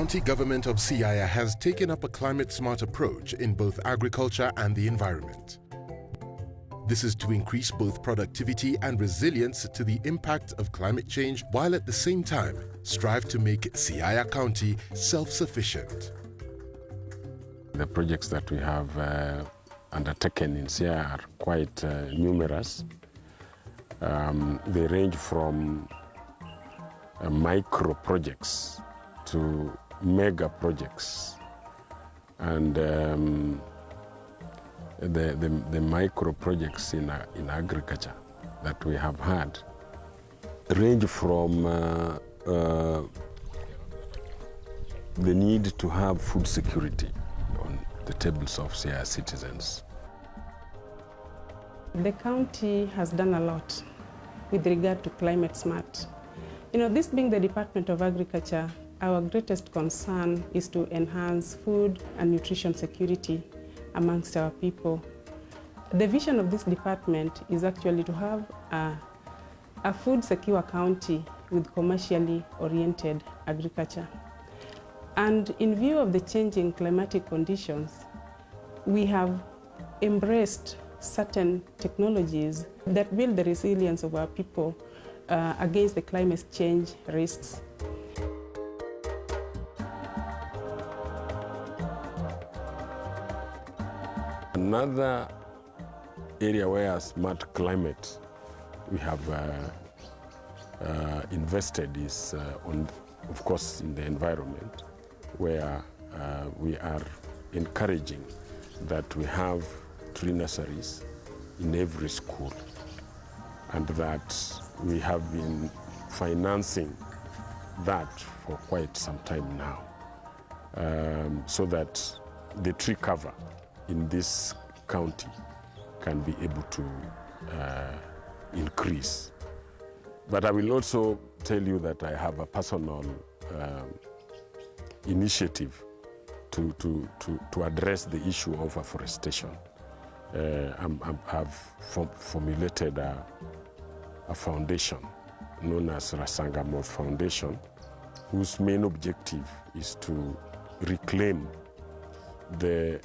County Government of Siaya has taken up a climate-smart approach in both agriculture and the environment. This is to increase both productivity and resilience to the impact of climate change, while at the same time strive to make Siaya County self-sufficient. The projects that we have undertaken in Siaya are quite numerous. They range from micro projects to mega projects, and the micro projects in agriculture that we have had range from the need to have food security on the tables of Siaya citizens. The county has done a lot with regard to climate smart. This being the Department of Agriculture, our greatest concern is to enhance food and nutrition security amongst our people. The vision of this department is actually to have a food secure county with commercially oriented agriculture. And in view of the changing climatic conditions, we have embraced certain technologies that build the resilience of our people against the climate change risks. Another area where smart climate we have invested is of course, in the environment, where we are encouraging that we have tree nurseries in every school, and that we have been financing that for quite some time now, so that the tree cover in this county can be able to increase. But I will also tell you that I have a personal initiative to address the issue of afforestation. I've formulated a foundation known as Rasangamo Foundation, whose main objective is to reclaim the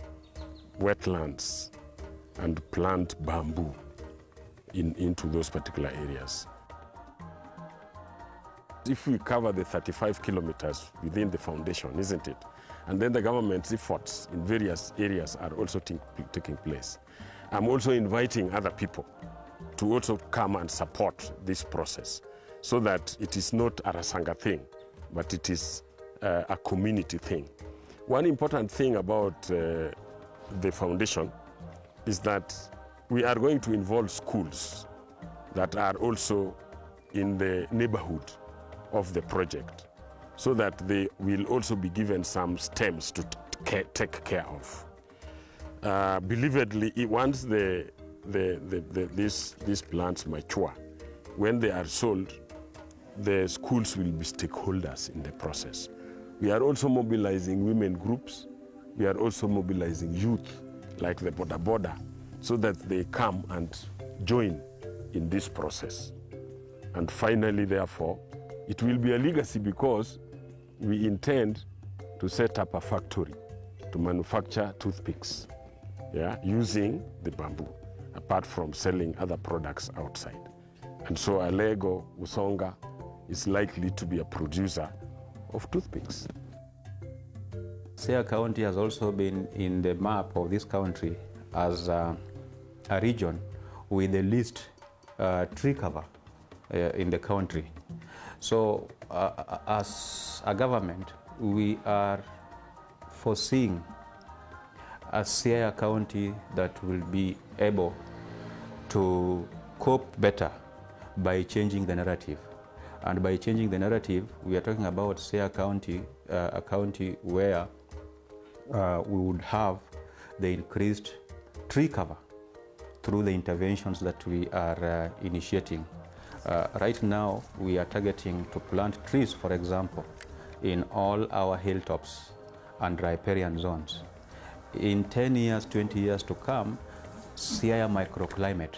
wetlands and plant bamboo into those particular areas. If we cover the 35 kilometers within the foundation, isn't it? And then the government's efforts in various areas are also taking place. I'm also inviting other people to also come and support this process, so that it is not a Rasanga thing, but it is a community thing. One important thing about the foundation is that we are going to involve schools that are also in the neighborhood of the project, so that they will also be given some stems to take care of. Believedly, once these plants mature, when they are sold, the schools will be stakeholders in the process. We are also mobilizing women groups. We are also mobilizing youth, like the Boda Boda, so that they come and join in this process. And finally, therefore, it will be a legacy, because we intend to set up a factory to manufacture toothpicks, using the bamboo, apart from selling other products outside. And so Alego Usonga is likely to be a producer of toothpicks. Siaya County has also been in the map of this country as a region with the least tree cover in the country. So as a government, we are foreseeing a Siaya County that will be able to cope better by changing the narrative. And by changing the narrative, we are talking about Siaya County, a county where we would have the increased tree cover through the interventions that we are initiating. Right now, we are targeting to plant trees, for example, in all our hilltops and riparian zones. In 10 years, 20 years to come, Siaya microclimate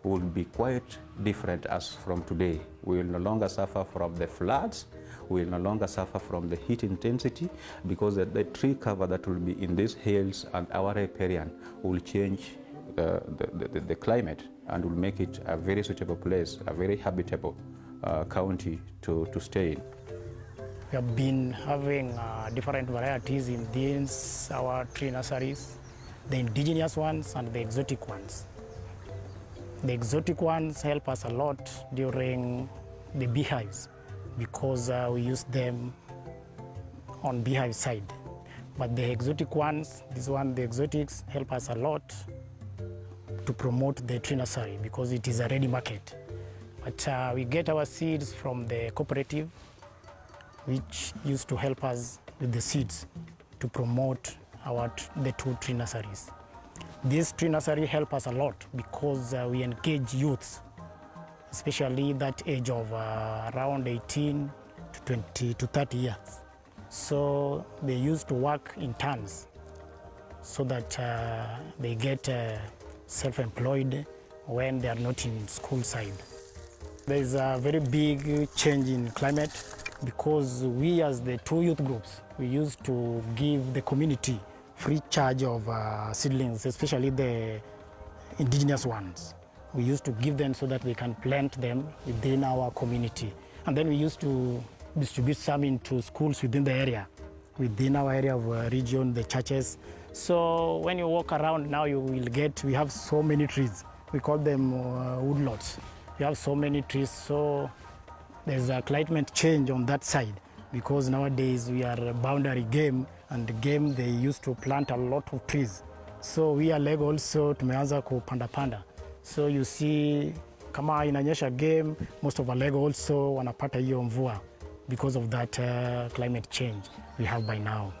will be quite different as from today. We will no longer suffer from the floods. will no longer suffer from the heat intensity, because the tree cover that will be in these hills and our riparian will change the climate and will make it a very suitable place, a very habitable county to stay in. We have been having different varieties in these our tree nurseries, the indigenous ones and the exotic ones. The exotic ones help us a lot during the beehives because we use them on beehive side. But the exotic ones, the exotics help us a lot to promote the tree nursery because it is a ready market. But we get our seeds from the cooperative, which used to help us with the seeds to promote the two tree nurseries. This tree nursery help us a lot because we engage youths, especially that age of around 18 to 30 years. So they used to work in turns so that they get self-employed when they are not in school side. There is a very big change in climate because we as the two youth groups, we used to give the community free charge of seedlings, especially the indigenous ones. We used to give them so that we can plant them within our community. And then we used to distribute some into schools within the area, within our area of region, the churches. So when you walk around now, we have so many trees. We call them woodlots. We have so many trees, so there's a climate change on that side because nowadays we are a boundary game, and the game they used to plant a lot of trees. So we are Lego also tumeanza kupanda. So you see kama inanyesha game, most of our Lego also wanapata hiyo mvua because of that climate change we have by now.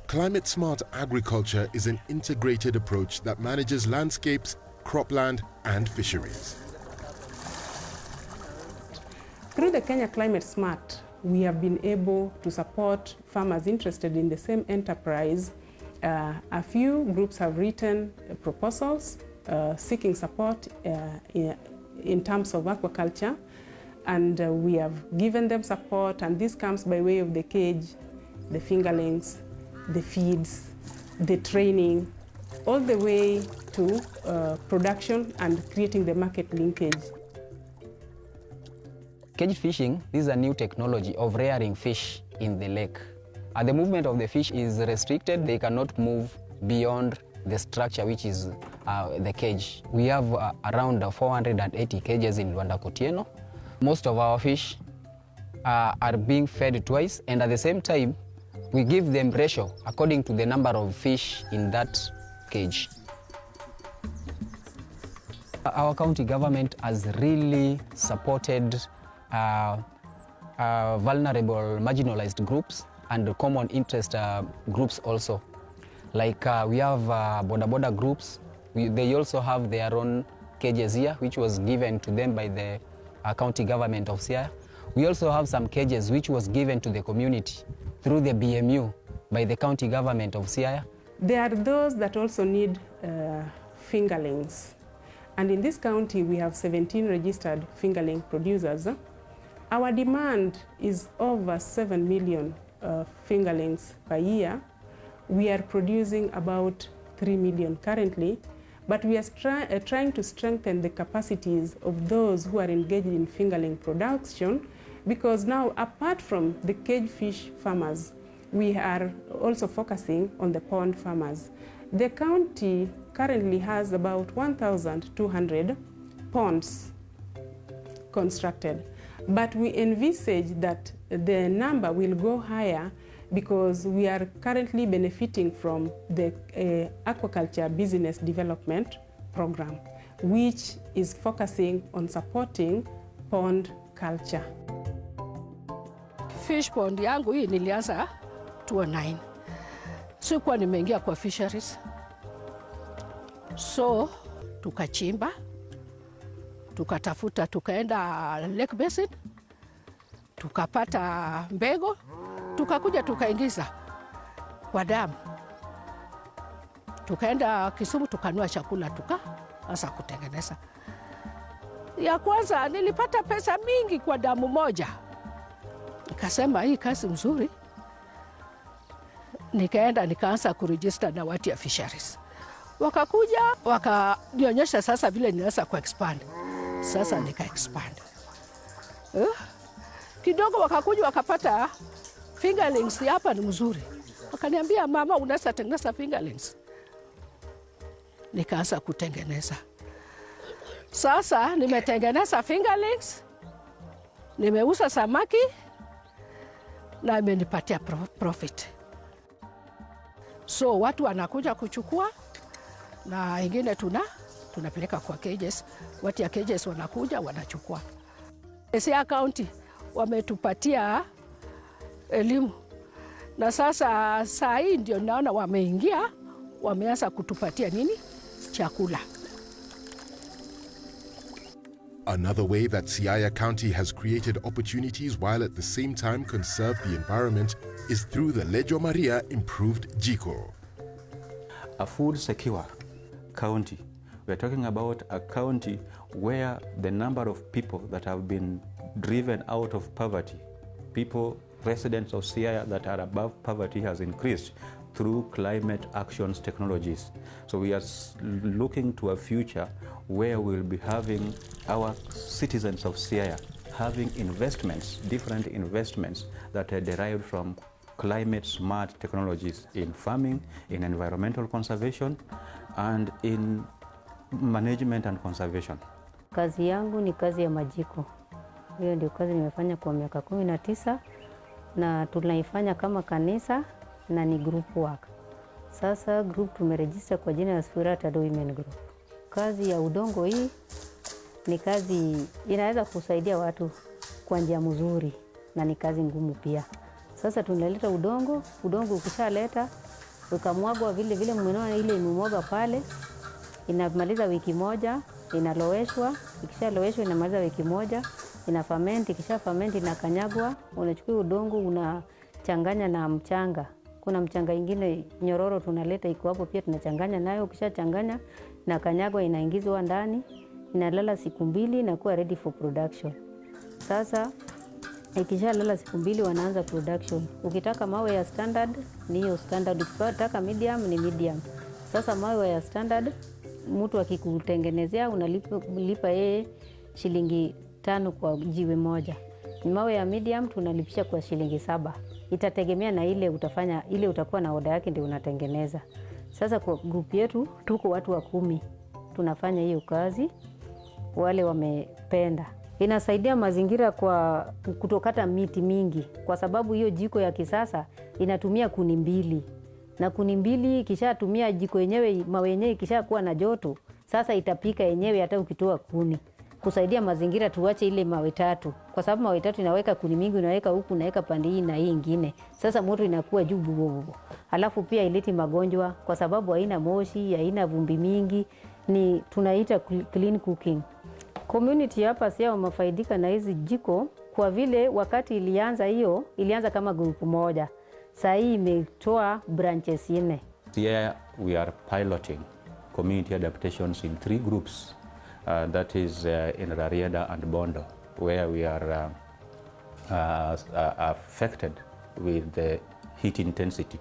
Climate smart agriculture is an integrated approach that manages landscapes, cropland and fisheries. Through the Kenya Climate Smart, we have been able to support farmers interested in the same enterprise. A few groups have written proposals seeking support in terms of aquaculture, and we have given them support, and this comes by way of the cage, the fingerlings, the feeds, the training, all the way to production and creating the market linkage. Cage fishing, this is a new technology of rearing fish in the lake. The movement of the fish is restricted. They cannot move beyond the structure, which is the cage. We have around 480 cages in Luanda Kotieno. Most of our fish are being fed twice, and at the same time, we give them ratio according to the number of fish in that cage. Our county government has really supported vulnerable, marginalized groups and common interest groups also. Like we have border groups. They also have their own cages here, which was given to them by the County Government of Siaya. We also have some cages which was given to the community through the BMU by the County Government of Siaya. There are those that also need fingerlings. And in this county, we have 17 registered fingerling producers. Our demand is over 7 million fingerlings per year. We are producing about 3 million currently, but we are trying to strengthen the capacities of those who are engaged in fingerling production, because now, apart from the cage fish farmers, we are also focusing on the pond farmers. The county currently has about 1,200 ponds constructed, but we envisage that the number will go higher because we are currently benefiting from the aquaculture business development program, which is focusing on supporting pond culture. Fish pond yangu hii nilianza 2009. Sikuwa nimeingia kwa fisheries. So tukachimba, tukatafuta, tukaenda Lake Basin, tukapata mbegu, tukakuja tukaingiza kwa damu. Tukaenda Kisumu tukanua chakula tukaanza kutengeneza. Ya kwanza nilipata pesa mingi kwa damu moja. Nikasema hii kazi mzuri. Nikaenda nikaanza kurejista na watu ya fisheries. Wakakuja wakanionyesha sasa vile ninaweza kuexpand. Sasa nika expand. Kidogo wakakuja wakapata fingerlings hapa ni mzuri. Wakaniambia mama, unaweza tengeneza fingerlings. Nikaanza kutengeneza. Sasa nimetengeneza fingerlings, nimeuza samaki na imenipatia profit. So watu wanakuja kuchukua na ingine tunapeleka kwa cages. Watu ya cages wanakuja wanachukua. Siaya County wametupatia elimu na sasa saa hii ndio naona wameanza kutupatia nini? Chakula. Another way that Siaya County has created opportunities while at the same time conserve the environment is through the Lejo Maria Improved Jiko. A food secure county. We're talking about a county where the number of people that have been driven out of poverty, residents of Siaya that are above poverty, has increased through climate actions technologies. So we are looking to a future where we'll be having our citizens of Siaya having investments, different investments that are derived from climate smart technologies in farming, in environmental conservation, and in management and conservation. Kazi yangu ni kazi ya majiko. Hiyo ndio kazi nimefanya kwa miaka 19 na tunaifanya kama kanisa na ni group work. Sasa group tumeregister kwa jina la Spirit Women Group. Kazi ya udongo hii ni kazi inaweza kusaidia watu kwa njia mzuri na ni kazi ngumu pia. Sasa tunaleta udongo ukishaleta ukamwagwa vile mmeona ile imemwaga pale, inamaliza wiki moja, inaloweshwa, ikishaloweshwa inamaliza wiki moja, ina ferment, ikisha ferment inakanyagwa, unachukua udongo unachanganya na mchanga. Kuna mchanga ingine nyororo tunaleta iko hapo pia tunachanganya nayo, ukishachanganya na kanyagwa inaingizwa ndani, inalala siku 2 inakuwa ready for production. Sasa ikishalala siku 2 wanaanza production. Ukitaka mawe ya standard ni hiyo standard, ukitaka medium ni medium. Sasa mawe ya standard mtu akikutengenezea unalipa yeye shilingi 5 kwa jiwe moja. Mawe ya medium tunalipisha kwa shilingi 7. Itategemea na ile utafanya, ile utakuwa na oda yake ndio unatengeneza. Sasa kwa group yetu tuko watu 10 tunafanya hiyo kazi, wale wamependa. Inasaidia mazingira kwa kutokata miti mingi, kwa sababu hiyo jiko ya kisasa inatumia kuni 2. Na kuni 2 kishatumia jiko yenyewe, mawe yenyewe kishakuwa na joto, sasa itapika yenyewe hata ukitoa kuni. Kusaidia mazingira tuache ile mawe 3, kwa sababu mawe 3 inaweka kuni mingi, unaweka huku unaweka pande hii na hii nyingine. Sasa moto inakuwa juu bubu. Alafu pia ileti magonjwa kwa sababu haina moshi, haina vumbi mingi, ni tunaita clean cooking. Community hapa Siaya wamefaidika na hizi jiko kwa vile wakati ilianza kama group moja. Sasa hii imetoa branches 4. Here we are piloting community adaptations in 3 groups. That is in Rarieda and Bondo, where we are affected with the heat intensity.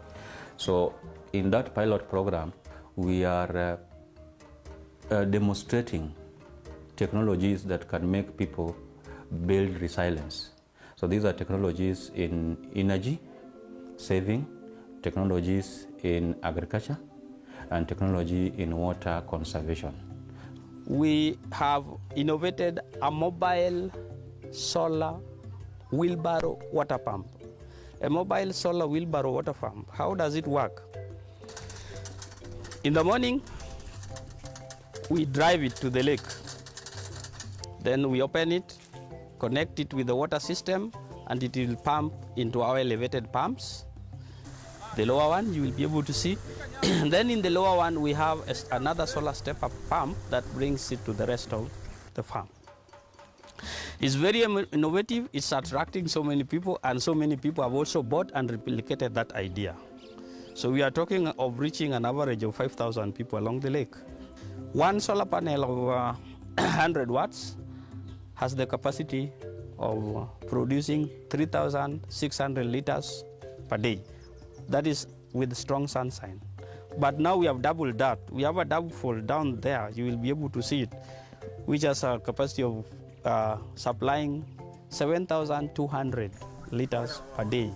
So in that pilot program, we are demonstrating technologies that can make people build resilience. So these are technologies in energy saving, technologies in agriculture, and technology in water conservation. We have innovated a mobile solar wheelbarrow water pump. A mobile solar wheelbarrow water pump, how does it work? In the morning, we drive it to the lake. Then we open it, connect it with the water system, and it will pump into our elevated pumps. The lower one, you will be able to see. Then in the lower one, we have another solar step-up pump that brings it to the rest of the farm. It's very innovative, it's attracting so many people, and so many people have also bought and replicated that idea. So we are talking of reaching an average of 5,000 people along the lake. One solar panel of 100 watts has the capacity of producing 3,600 liters per day. That is with strong sunshine. But now we have doubled that. We have a double fold down there. You will be able to see it, which has a capacity of supplying 7,200 liters per day.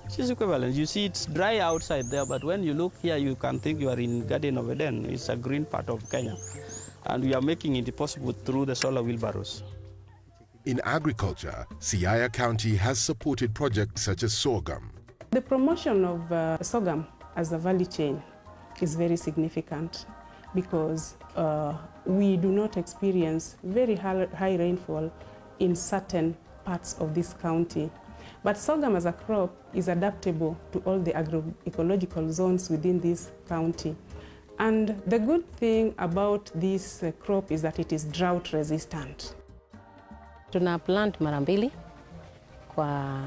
Which is equivalent. You see it's dry outside there, but when you look here, you can think you are in Garden of Eden. It's a green part of Kenya. And we are making it possible through the solar wheelbarrows. In agriculture, Siaya County has supported projects such as sorghum. The promotion of sorghum as a value chain is very significant because we do not experience very high rainfall in certain parts of this county. But sorghum as a crop is adaptable to all the agroecological zones within this county. And the good thing about this crop is that it is drought resistant. Tuna plant mara mbili kwa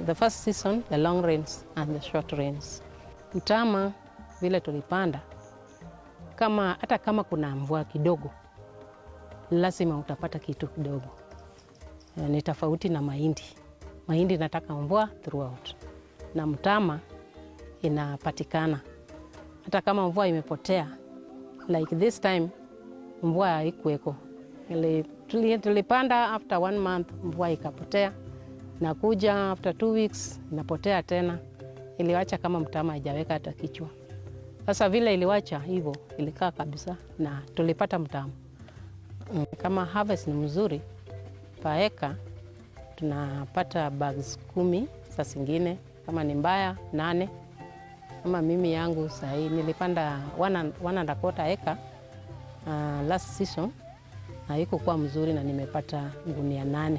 the first season, the long rains and the short rains. Mtama vile tulipanda, hata kama kuna mvua kidogo, lazima utapata kitu kidogo. Ni tofauti na mahindi. Mahindi nataka mvua throughout. Na mtama inapatikana. Hata kama mvua imepotea, like this time, mvua haikuweko. Tulipanda after 1 month, mvua ikapotea. Na kuja after 2 weeks, inapotea tena. Iliwacha kama mtama haijaweka hata kichwa. Sasa vile iliwacha hivyo, ilikaa kabisa na tulipata mtama. Kama harvest ni mzuri, per acre, tunapata bags 10, saa zingine kama ni mbaya 8. Kama mimi yangu sahi nilipanda 1.25 acre last season, na haikuwa mzuri na nimepata gunia 8.